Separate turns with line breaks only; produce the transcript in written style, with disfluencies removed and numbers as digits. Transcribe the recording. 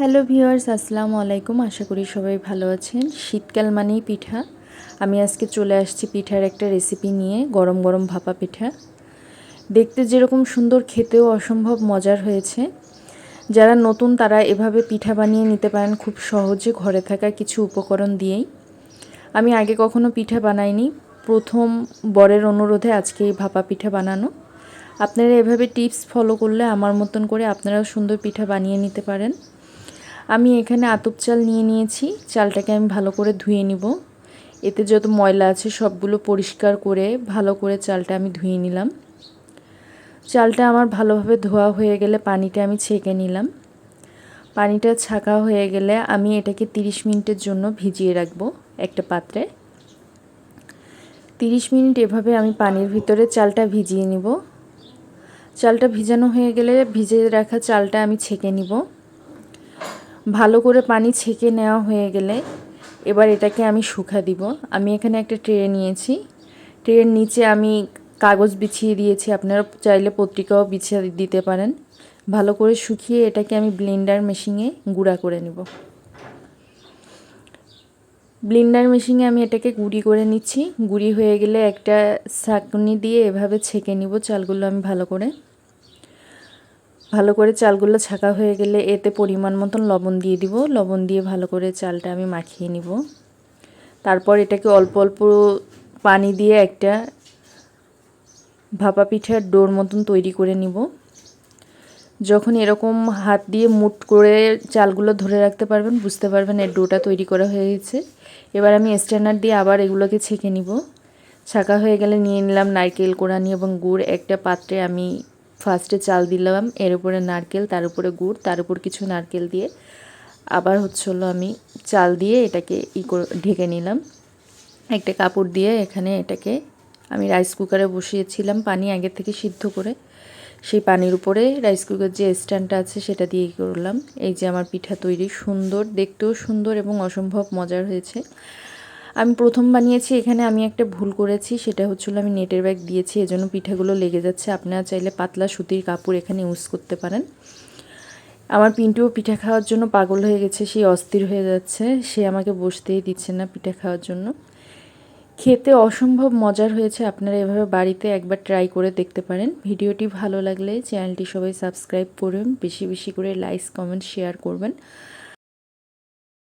Hello viewers, আসসালামু আলাইকুম। আশা করি সবাই ভালো আছেন। শীতকাল মানেই পিঠা। আমি আজকে চলে আসছি পিঠার একটা রেসিপি নিয়ে, গরম গরম ভাপা পিঠা। দেখতে যেরকম সুন্দর, খেতেও অসম্ভব মজার হয়েছে। যারা নতুন তারা এভাবে পিঠা বানিয়ে নিতে পারেন খুব সহজে, ঘরে থাকা কিছু উপকরণ দিয়েই। আমি আগে কখনো পিঠা বানাইনি, প্রথম বরের অনুরোধে আজকে এই ভাপা পিঠা বানানো। আপনারা এভাবে টিপস ফলো করলে আমার মতন করে আপনারাও সুন্দর পিঠা বানিয়ে নিতে পারেন। আমি এখানে আতপ চাল নিয়ে নিয়েছি। চালটাকে আমি ভালো করে ধুয়ে নিব। এতে যত ময়লা আছে সবগুলো পরিষ্কার করে ভালো করে চালটা আমি ধুয়ে নিলাম। চালটা আমার ভালোভাবে ধোয়া হয়ে গেলে পানিটা আমি ছেঁকে নিলাম। পানিটা ছাঁকা হয়ে গেলে আমি এটাকে 30 মিনিটের জন্য ভিজিয়ে রাখবো একটা পাত্রে। 30 মিনিট এভাবে আমি পানির ভিতরে চালটা ভিজিয়ে নিব। চালটা ভিজানো হয়ে গেলে ভিজিয়ে রাখা চালটা আমি ছেঁকে নিব। ভালো করে পানি ছেঁকে নেওয়া হয়ে গেলে এবার এটাকে আমি শুকা দিব। আমি এখানে একটা ট্রে নিয়েছি। ট্রের নিচে আমি কাগজ বিছিয়ে দিয়েছি, আপনারা চাইলে পত্রিকাও বিছিয়ে দিতে পারেন। ভালো করে শুকিয়ে এটাকে আমি ব্লেন্ডার মেশিনে গুঁড়া করে নেব। ব্লেন্ডার মেশিনে আমি এটাকে গুঁড়ি করে নিচ্ছি। গুঁড়ি হয়ে গেলে একটা ছাঁকনি দিয়ে এভাবে ছেঁকে নিব চালগুলো আমি ভালো করে চালগুলো ছাঁকা হয়ে গেলে এতে পরিমাণ মতন লবণ দিয়ে দিব। লবণ দিয়ে ভালো করে চালটা আমি মাখিয়ে নিব। তারপর এটাকে অল্প অল্প পানি দিয়ে একটা ভাপা পিঠার ডোর মতন তৈরি করে নিব। যখন এরকম হাত দিয়ে মুঠ করে চালগুলো ধরে রাখতে পারবেন, বুঝতে পারবেন এর ডোটা তৈরি করা হয়ে গেছে। এবার আমি স্ট্যান্ডার দিয়ে আবার এগুলোকে ছেঁকে নিব। ছাঁকা হয়ে গেলে নিয়ে নিলাম নারকেল কোড়ানি এবং গুড়। একটা পাত্রে আমি ফার্স্টে চাল দিলাম, এর উপরে নারকেল, তার উপরে গুড়, তার উপর কিছু নারকেল দিয়ে আবার আমি চাল দিয়ে এটাকে ঢেকে নিলাম একটা কাপড় দিয়ে। এখানে এটাকে আমি রাইস কুকারে বসিয়েছিলাম পানি আগে থেকে সিদ্ধ করে। সেই পানির উপরে রাইস কুকার যে স্ট্যান্ডটা আছে সেটা দিয়ে করলাম। এই যে আমার পিঠা তৈরি, সুন্দর, দেখতেও সুন্দর এবং অসম্ভব মজার হয়েছে। আমি প্রথম বানিয়েছি, এখানে আমি একটা ভুল করেছি, সেটা আমি নেটের ব্যাগ দিয়েছি, এজন্য পিঠাগুলো লেগে যাচ্ছে। আপনারা চাইলে পাতলা সুতির কাপড় এখানে ইউজ করতে পারেন। আমার পিন্টুও পিঠা খাওয়ার জন্য পাগল হয়ে গেছে, সে অস্থির হয়ে যাচ্ছে, সে আমাকে বসতেই দিচ্ছে না পিঠা খাওয়ার জন্য। খেতে অসম্ভব মজার হয়েছে। আপনারা এভাবে বাড়িতে একবার ট্রাই করে দেখতে পারেন। ভিডিওটি ভালো লাগলে চ্যানেলটি সবাই সাবস্ক্রাইব করুন, বেশি বেশি করে লাইক, কমেন্ট, শেয়ার করবেন।